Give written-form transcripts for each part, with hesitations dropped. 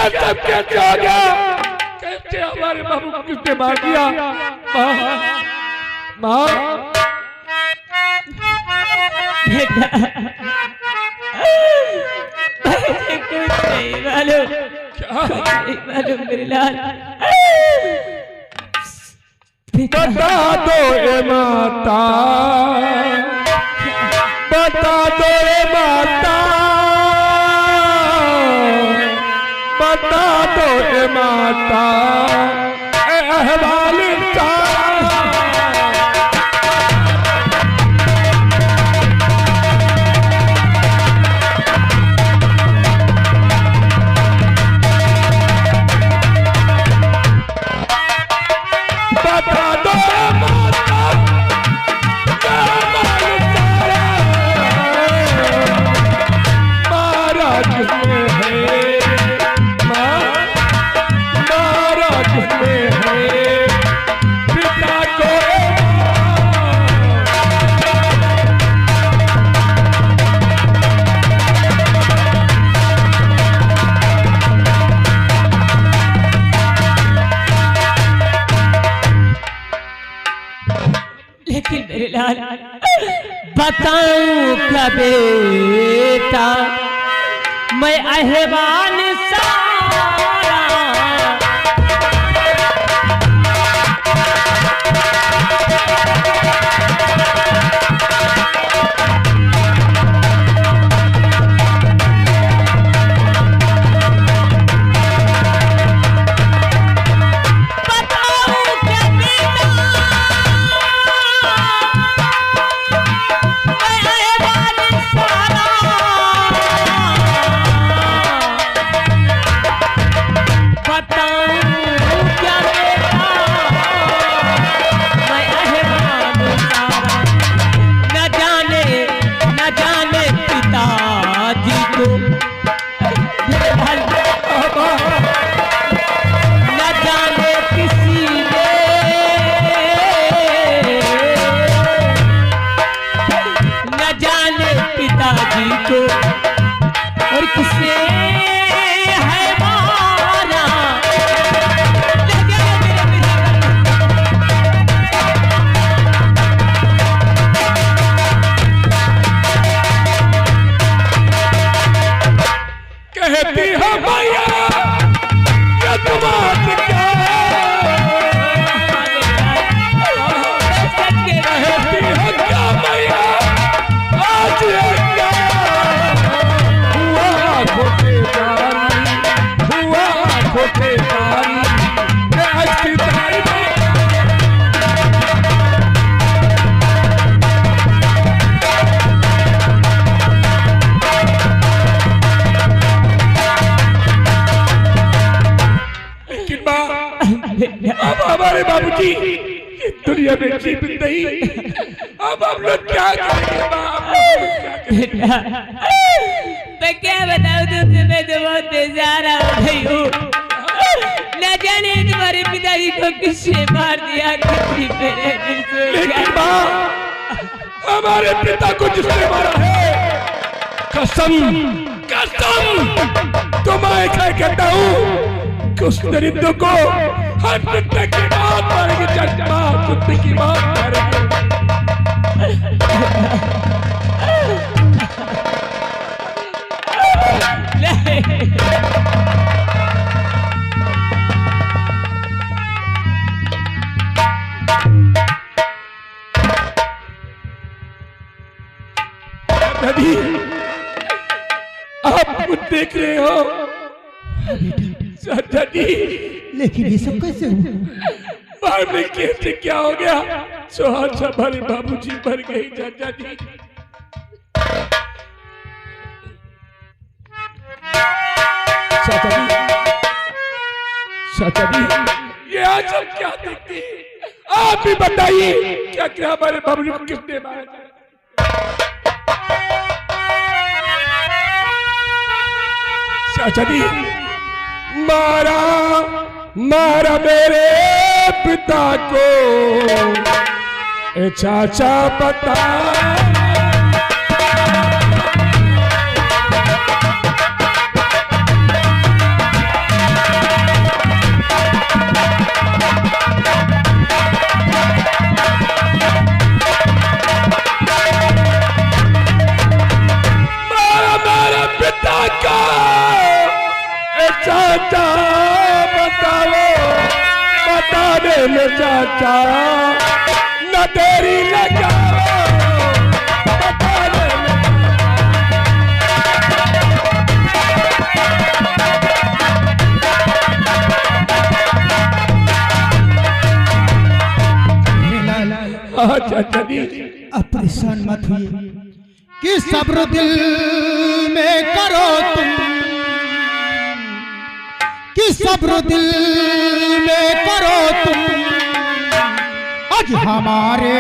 सब कैसे हो गया? कैसे हमारे बाबू को किसने मार दिया? माँ बेटा मुझे कुछ नहीं मालूम। क्या नहीं मालूम मेरे लाल। बता दो ए माता, बता दो ए माता, बता दो ए माता अहवाल का। लेकिन मेरे लाल बताऊं क्या बेटा, मैं अहवाल सारा अब हमारे बाबूजी दुनिया में जीवित नहीं, अब हम लोग क्या करेंगे? मैं क्या बताऊं तुमसे, मैं तो बहुत बेजारा हो गई हूँ। न जाने तुम्हारे पिताजी को किसने मार दिया, किसी मेरे दिल से। लेकिन माँ, हमारे पिता को जिसने मारा है, कसम कसम तो मैं क्या कहता हूँ कि उस दरिद्र को हर कुत्ते की बात मारेंगे, चंदा कुत्ते की बात मारेंगे। दादी, आप कुछ देख रहे हो? दादी, लेकिन ये सब कैसे हुआ? मारने कैसे क्या हो गया? सुहास हमारे बाबूजी मर गए चाचा जी। चाचा जी, ये आज हम क्या देखते हैं? आप भी बताइए, क्या क्या हमारे बाबूजी को किसने मारा? चाचा जी, मारा मारा मेरे पिता को ए चाचा बता। चाहो न तेरी लगाओ बताने चाचा जी अब परेशान मत हुई कि सब्र दिल में करो तुम, कि सब्र दिल में करो तुम, आज हमारे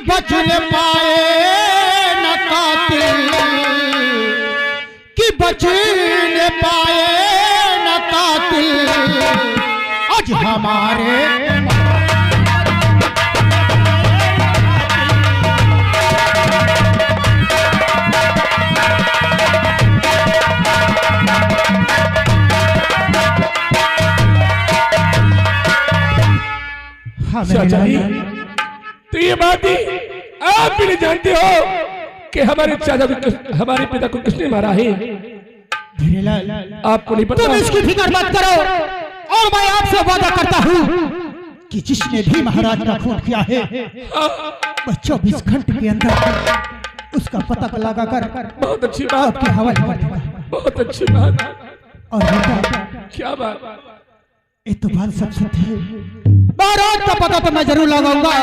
बच न पाए न कातिल, कि बच न पाए न कातिल, आज हमारे चाचा जी तो ये बात ही आप भी नहीं जानते हो कि हमारे चाचा हमारे पिता को किसने मारा है? आपको नहीं पता? तुम इसकी फिक्र मत करो और मैं आपसे वादा करता हूँ कि जिसने भी महाराज का खून किया है वह 24 घंटे के अंदर उसका पता लगाकर बहुत अच्छी बात आपके हवाले कर देगा। बहुत अच्छी बात। और बेटा क्या बात? ये तो बात सब सत्य है, महाराज का पता तो मैं जरूर लगाऊंगा।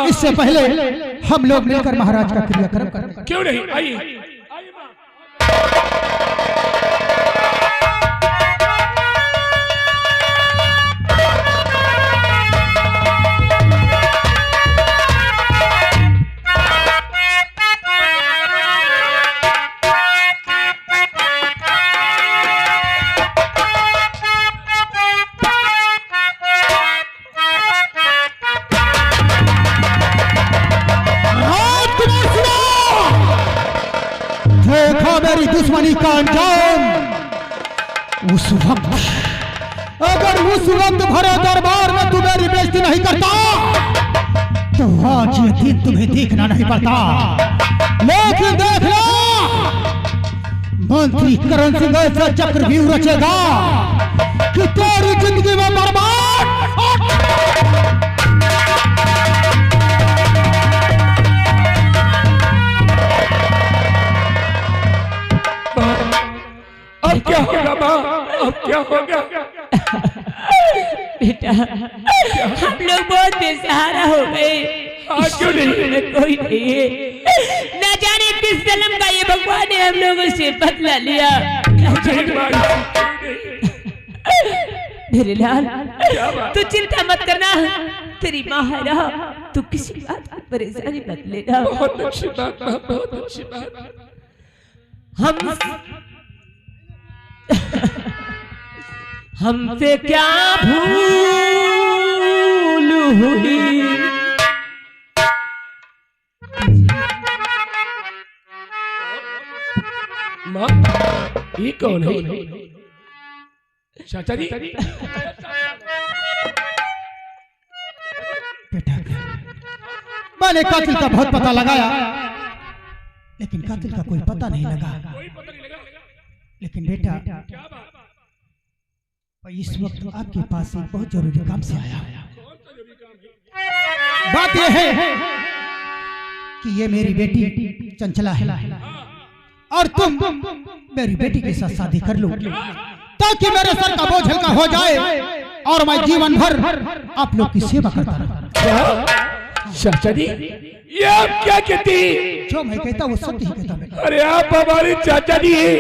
इससे पहले हम लोग मिलकर महाराज का क्रियाक्रम करें। क्यों नहीं? आइए। मेरी दुश्मनी का अंजाम उस वक्त, अगर उस वक्त भरे दरबार में तू मेरी बेइज्जती नहीं करता तो आज ये दिन तुम्हें देखना नहीं पड़ता। लेकिन देख लो, मंत्री करण सिंह ऐसा चक्रव्यूह रचेगा कि तेरी जिंदगी में बर्बाद। अब क्या होगा माँ? अब क्या होगा? बेटा हम लोग बहुत बेसहारा हो गए। क्यों नहीं? कोई नहीं है, न जाने किस जन्म का ये भगवान ने हम लोगों से बदला लिया। मेरे लाल तू चिंता मत करना, तेरी माँ है ना, तू किसी बात की परेशानी मत लेना। बहुत अच्छी बात, बहुत अच्छी बात। हमसे क्या भूल हुई, माँ ये कौन है? चाचा जी बेटा मैंने कातिल का बहुत पता लगाया लेकिन कातिल का कोई पता नहीं लगा। लेकिन बेटा इस वक्त आपके पास एक बहुत जरूरी काम से आया। बात यह है कि ये मेरी बेटी चंचला है और तुम मेरी बेटी के साथ शादी कर लो ताकि मेरे सर का बोझ हल्का हो जाए और मैं जीवन भर आप लोग की सेवा करता रहूं। चाचा जी ये आप क्या कहती? जो मैं कहता वो सत्य ही कहता बेटा। अरे आप हमारे चाचा जी हैं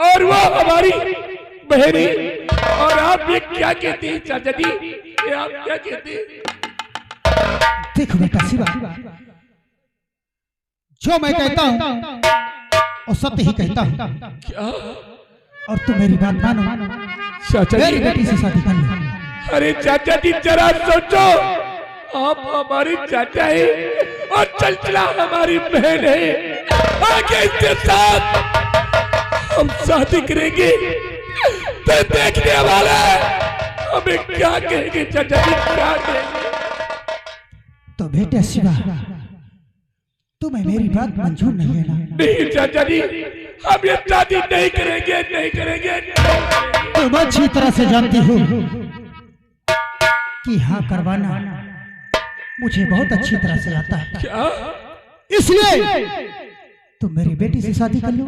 और वो हमारी बहन है और आप ये क्या कहते हैं? चाचा जी ये आप क्या कहते हैं? देखो बेटा शिवा, जो मैं कहता हूँ और सत्य ही कहता हूँ। क्या? और तुम मेरी बात मानो, चाचा मेरी जी बेटी से शादी कर लो। अरे चाचा जी जरा सोचो, आप हमारी चाचा है और चंचला हमारी बहन है। आगे इसके साथ हम शादी करेंगे तो देखने वाले हमें क्या कहेंगे चाचा जी, क्या कहेंगे? तो बेटे शिवा, तुम्हें मेरी बात मंजूर नहीं है ना? नहीं चाचा जी, हम ये शादी नहीं करेंगे, नहीं करेंगे। तुम अच्छी तरह से जानती हो कि हाँ करवाना मुझे बहुत अच्छी तरह से आता है। क्या? इसलिए तुम मेरी बेटी से शादी कर लो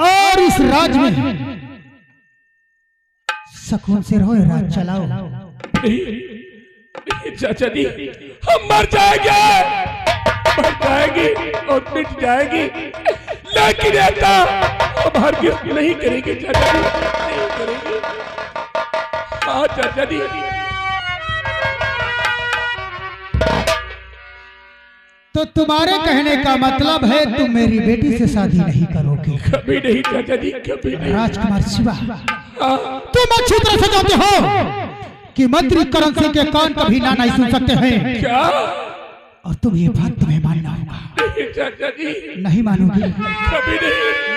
और इस राज में सुकून से रहो, राज चलाओ। नहीं चाचा जी, हम मर जाएंगे और मिट जाएंगे, लेकिन ऐसा हम हरगिज़ नहीं करेंगे चाचा जी, नहीं करेंगे। हाँ चाचा जी। तो तुम्हारे कहने का मतलब है तुम मेरी बेटी से शादी नहीं करोगे? कभी नहीं चाचा जी, कभी नहीं। राजकुमार शिवा, हाँ। तुम अच्छी तरह से जानते हो कि मंत्री करण सिंह के कान कभी ना नहीं सुन सकते हैं। क्या? और तुम ये बात तुम्हें मानना होगा। नहीं चाचा जी, नहीं मानोगी? कभी नहीं।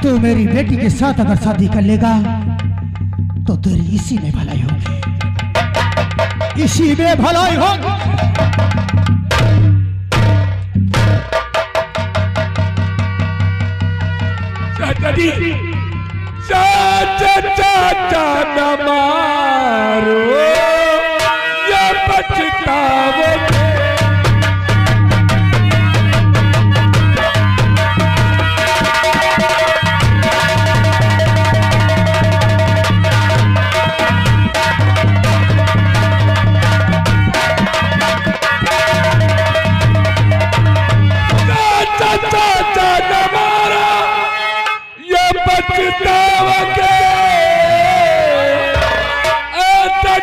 तू मेरी बेटी के साथ अगर शादी कर लेगा तो तेरी इसी में भलाई होगी, इसी में भलाई होगी। चाचा जी, चाचा चाचा न मारो, ये पछताओगे।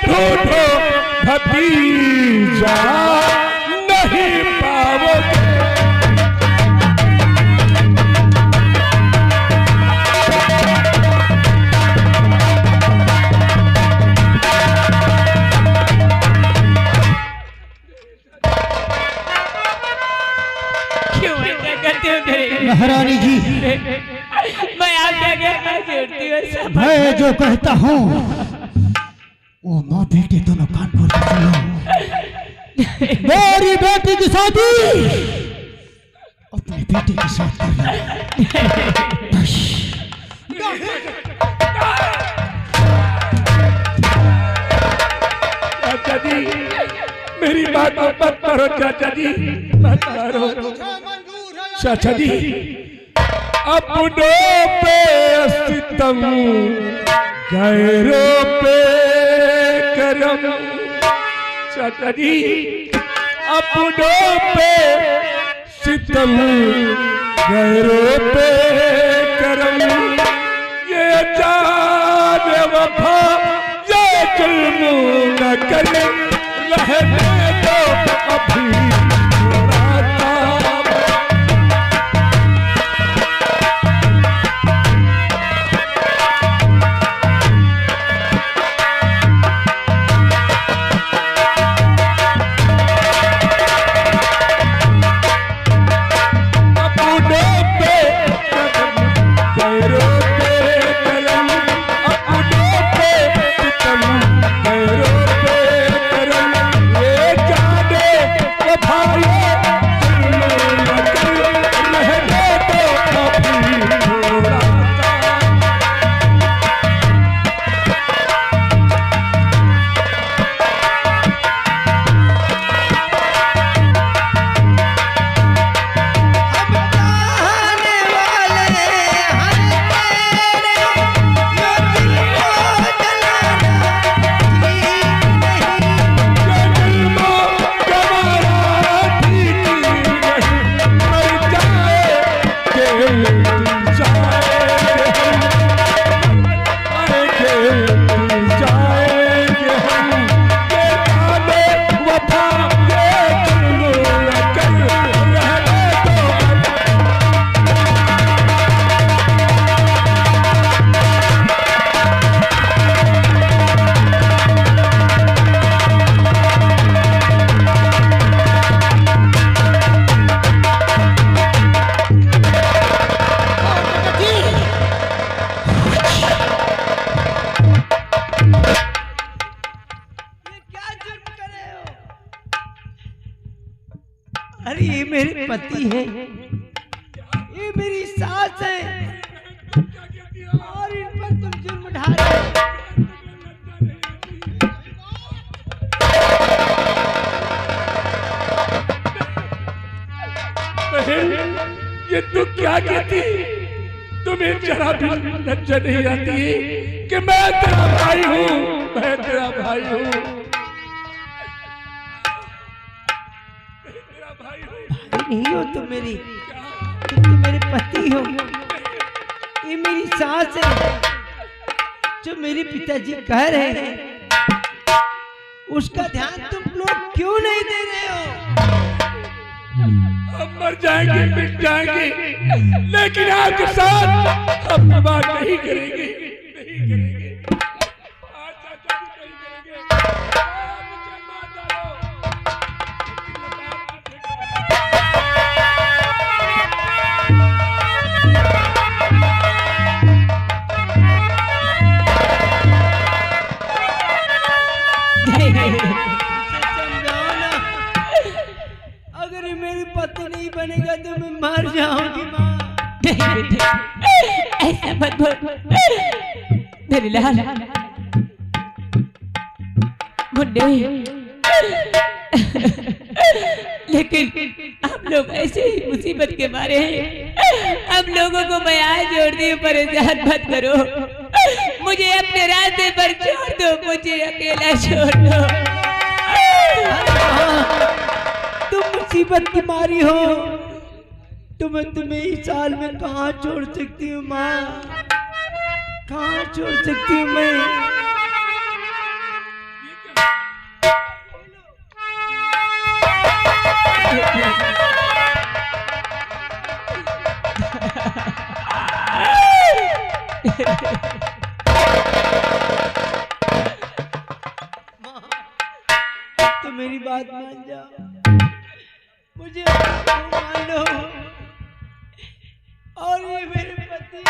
ढूंढो भतीजा नहीं पाओगे। क्यों ऐसा करते हो मेरे? महारानी जी, मैं आपके आगे जोड़ती हूँ। मैं जो कहता हूँ वो माँ बेटे दोनों कान खोल के सुनो। मेरी बेटी की शादी अपने बेटे के साथ करना। चाचा जी, मेरी बात मत करो चाचा जी, मत करो। चाचा जी, अपनों पे सितम, गैरों पे करम। चाचा जी, अपनों पे सितम, गैरों पे करम। ये जान वफा ये जुल्म न करे, रहने दो अभी थोड़ा काम। है, ये मेरी सास है और इन पर तुम जुर्म ढा रहे हो। बहन, ये तू क्या कहती? तुम्हें जरा भी लज्जा नहीं आती कि मैं तेरा भाई हूँ, मैं तेरा भाई हूँ, तेरा भाई हूँ। भाई नहीं हो तुम मेरी, तुम तो मेरे पति हो। ये मेरी सास है, जो मेरे पिताजी कह रहे हैं उसका ध्यान तुम लोग क्यों नहीं दे रहे हो? हम मर जाएंगे, मिट जाएंगे, लेकिन आपके साथ हम विवाह नहीं करेंगे, नहीं करेंगे। आज चाचा भी नहीं करेंगे। आप मुझे मार समझाओ ना, अगर ये मेरी पत्नी नहीं बनेगा तो मैं मर जाऊंगी माँ। ऐसा मत बोल मेरे लाल मुन्ने, लेकिन हम लोग ऐसे ही मुसीबत के मारे हैं। हम लोगों को मैं आज जोड़ दी, परेशान मत करो, मुझे अपने रास्ते पर छोड़ दो, मुझे अकेला छोड़ दो। तुम मुसीबत की मारी हो तो मैं तुम्हें इस साल में कहाँ छोड़ सकती हूँ माँ, कहाँ छोड़ सकती हूँ मैं? तो मेरी बात मान जाओ, मुझे मान लो और ये मेरे पति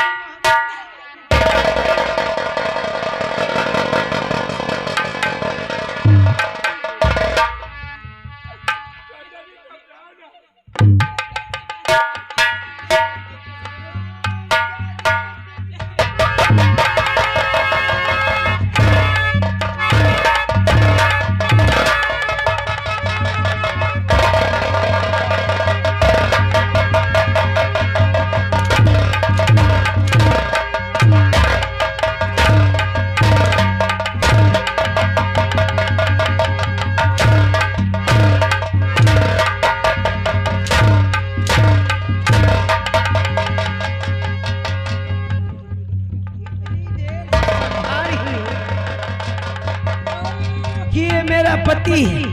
कि ये मेरा पति है,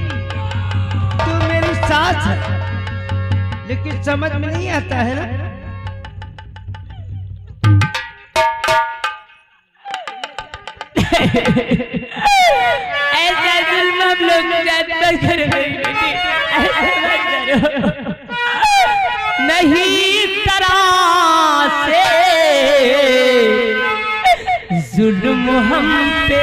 तू मेरी सास है, लेकिन समझ में नहीं आता है ना। ऐसा जुल्म हम लोग जानकर कर रहे हैं, ऐसा मत करो। नहीं तरह से जुल्म हम पे